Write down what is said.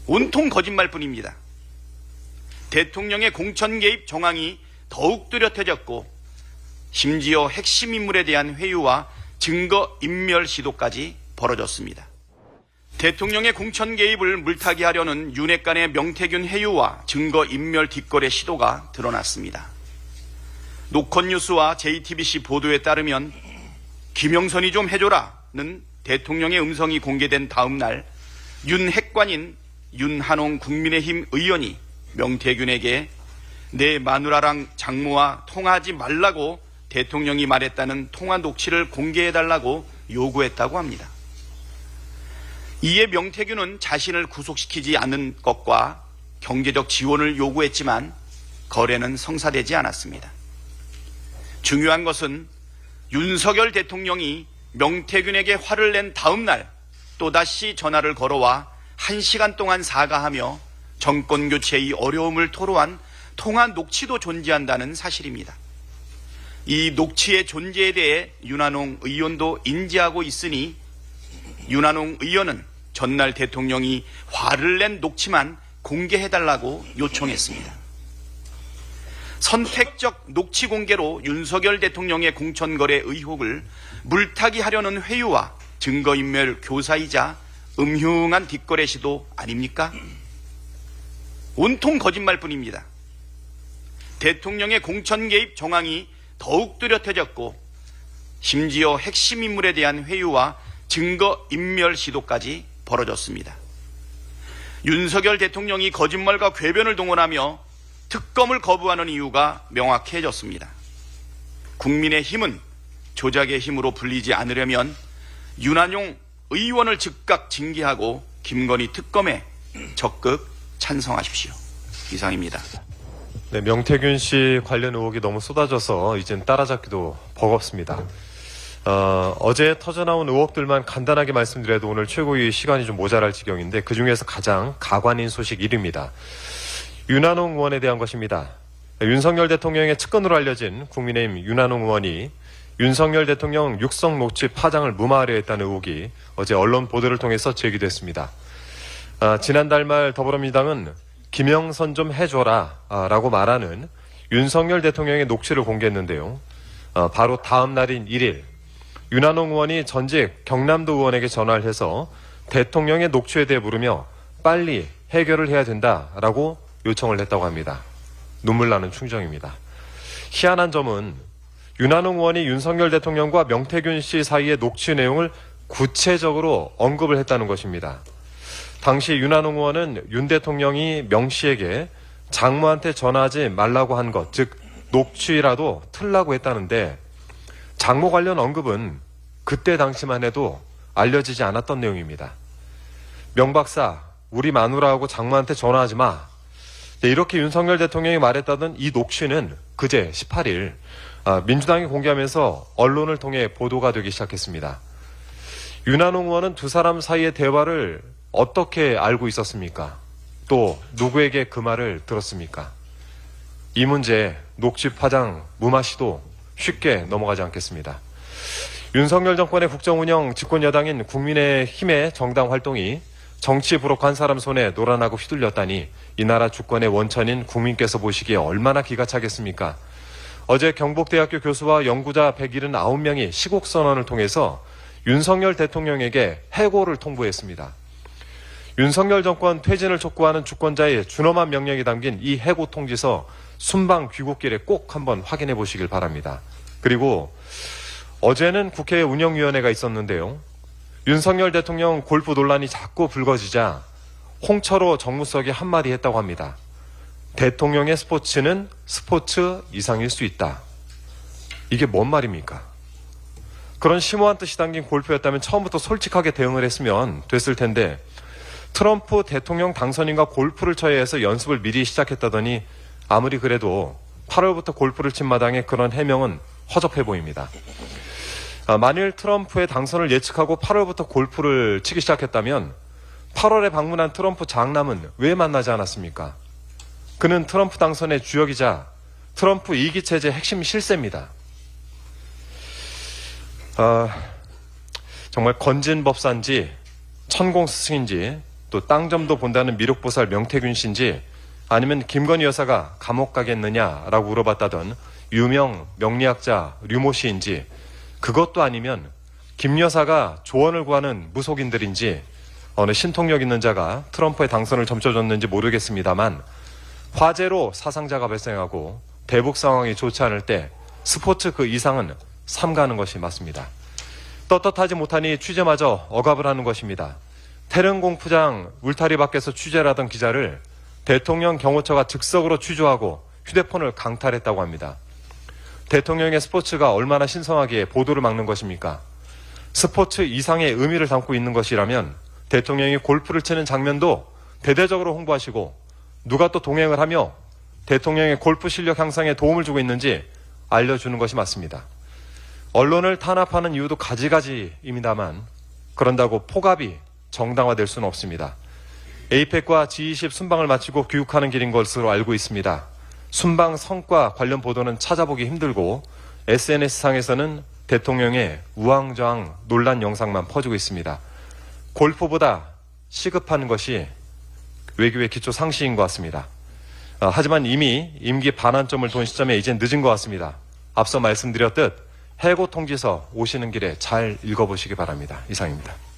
온통 거짓말뿐입니다. 대통령의 공천 개입 정황이 더욱 뚜렷해졌고 심지어 핵심 인물에 대한 회유와 증거 인멸 시도까지 벌어졌습니다. 대통령의 공천 개입을 물타기 하려는 윤핵관의 명태균 회유와 증거 인멸 뒷거래 시도가 드러났습니다. 노컷뉴스와 JTBC 보도에 따르면 김영선이 좀 해줘라는 대통령의 음성이 공개된 다음 날 윤핵관인 윤한홍 국민의힘 의원이 명태균에게 내 마누라랑 장모와 통화하지 말라고 대통령이 말했다는 통화 녹취를 공개해달라고 요구했다고 합니다. 이에 명태균은 자신을 구속시키지 않는 것과 경제적 지원을 요구했지만 거래는 성사되지 않았습니다. 중요한 것은 윤석열 대통령이 명태균에게 화를 낸 다음 날 또다시 전화를 걸어와 1시간 동안 사과하며 정권 교체의 어려움을 토로한 통화 녹취도 존재한다는 사실입니다. 이 녹취의 존재에 대해 윤한홍 의원도 인지하고 있으니 윤한홍 의원은 전날 대통령이 화를 낸 녹취만 공개해달라고 요청했습니다. 선택적 녹취 공개로 윤석열 대통령의 공천거래 의혹을 물타기 하려는 회유와 증거인멸 교사이자 음흉한 뒷거래 시도 아닙니까? 온통 거짓말뿐입니다. 대통령의 공천 개입 정황이 더욱 뚜렷해졌고 심지어 핵심 인물에 대한 회유와 증거 인멸 시도까지 벌어졌습니다. 윤석열 대통령이 거짓말과 궤변을 동원하며 특검을 거부하는 이유가 명확해졌습니다. 국민의힘은 조작의 힘으로 불리지 않으려면 윤한홍 의원을 즉각 징계하고 김건희 특검에 적극 찬성하십시오. 이상입니다. 네, 명태균 씨 관련 의혹이 너무 쏟아져서 이젠 따라잡기도 버겁습니다. 어제 터져나온 의혹들만 간단하게 말씀드려도 오늘 최고의 시간이 좀 모자랄 지경인데 그중에서 가장 가관인 소식 1위입니다. 윤한홍 의원에 대한 것입니다. 윤석열 대통령의 측근으로 알려진 국민의힘 윤한홍 의원이 윤석열 대통령 육성 녹취 파장을 무마하려 했다는 의혹이 어제 언론 보도를 통해서 제기됐습니다. 지난달 말 더불어민주당은 김영선 좀 해줘라 라고 말하는 윤석열 대통령의 녹취를 공개했는데요. 바로 다음 날인 1일 윤한홍 의원이 전직 경남도 의원에게 전화를 해서 대통령의 녹취에 대해 물으며 빨리 해결을 해야 된다라고 요청을 했다고 합니다. 눈물 나는 충정입니다. 희한한 점은 윤한홍 의원이 윤석열 대통령과 명태균 씨 사이의 녹취 내용을 구체적으로 언급을 했다는 것입니다. 당시 윤한홍 의원은 윤 대통령이 명 씨에게 장모한테 전화하지 말라고 한 것, 즉 녹취라도 틀라고 했다는데 장모 관련 언급은 그때 당시만 해도 알려지지 않았던 내용입니다. 명 박사, 우리 마누라하고 장모한테 전화하지 마. 이렇게 윤석열 대통령이 말했다던 이 녹취는 그제 18일 민주당이 공개하면서 언론을 통해 보도가 되기 시작했습니다. 윤한홍 의원은 두 사람 사이의 대화를 어떻게 알고 있었습니까? 또 누구에게 그 말을 들었습니까? 이 문제 녹취 파장 무마시도 쉽게 넘어가지 않겠습니다. 윤석열 정권의 국정운영 집권 여당인 국민의힘의 정당 활동이 정치 부록한 사람 손에 노란하고 휘둘렸다니 이 나라 주권의 원천인 국민께서 보시기에 얼마나 기가 차겠습니까? 어제 경북대학교 교수와 연구자 179명이 시국선언을 통해서 윤석열 대통령에게 해고를 통보했습니다. 윤석열 정권 퇴진을 촉구하는 주권자의 준엄한 명령이 담긴 이 해고 통지서 순방 귀국길에 꼭 한번 확인해 보시길 바랍니다. 그리고 어제는 국회 운영위원회가 있었는데요. 윤석열 대통령 골프 논란이 자꾸 불거지자 홍철호 정무석이 한마디 했다고 합니다. 대통령의 스포츠는 스포츠 이상일 수 있다. 이게 뭔 말입니까? 그런 심오한 뜻이 담긴 골프였다면 처음부터 솔직하게 대응을 했으면 됐을 텐데 트럼프 대통령 당선인과 골프를 쳐야 해서 연습을 미리 시작했다더니 아무리 그래도 8월부터 골프를 친 마당에 그런 해명은 허접해 보입니다. 만일 트럼프의 당선을 예측하고 8월부터 골프를 치기 시작했다면 8월에 방문한 트럼프 장남은 왜 만나지 않았습니까? 그는 트럼프 당선의 주역이자 트럼프 2기 체제 핵심 실세입니다. 정말 건진 법사인지 천공 스승인지 또 땅점도 본다는 미륵보살 명태균 씨인지 아니면 김건희 여사가 감옥 가겠느냐라고 물어봤다던 유명 명리학자 류모 씨인지 그것도 아니면 김 여사가 조언을 구하는 무속인들인지 어느 신통력 있는 자가 트럼프의 당선을 점쳐줬는지 모르겠습니다만 화재로 사상자가 발생하고 대북 상황이 좋지 않을 때 스포츠 그 이상은 삼가는 것이 맞습니다. 떳떳하지 못하니 취재마저 억압을 하는 것입니다. 태릉공프장 울타리 밖에서 취재를 하던 기자를 대통령 경호처가 즉석으로 취조하고 휴대폰을 강탈했다고 합니다. 대통령의 스포츠가 얼마나 신성하기에 보도를 막는 것입니까? 스포츠 이상의 의미를 담고 있는 것이라면 대통령이 골프를 치는 장면도 대대적으로 홍보하시고 누가 또 동행을 하며 대통령의 골프 실력 향상에 도움을 주고 있는지 알려주는 것이 맞습니다. 언론을 탄압하는 이유도 가지가지입니다만 그런다고 포갑이 정당화될 수는 없습니다. 에이펙과 G20 순방을 마치고 귀국하는 길인 것으로 알고 있습니다. 순방 성과 관련 보도는 찾아보기 힘들고 SNS상에서는 대통령의 우왕좌왕 논란 영상만 퍼지고 있습니다. 골프보다 시급한 것이 외교의 기초 상식인 것 같습니다. 하지만 이미 임기 반환점을 돈 시점에 이젠 늦은 것 같습니다. 앞서 말씀드렸듯 해고 통지서 오시는 길에 잘 읽어보시기 바랍니다. 이상입니다.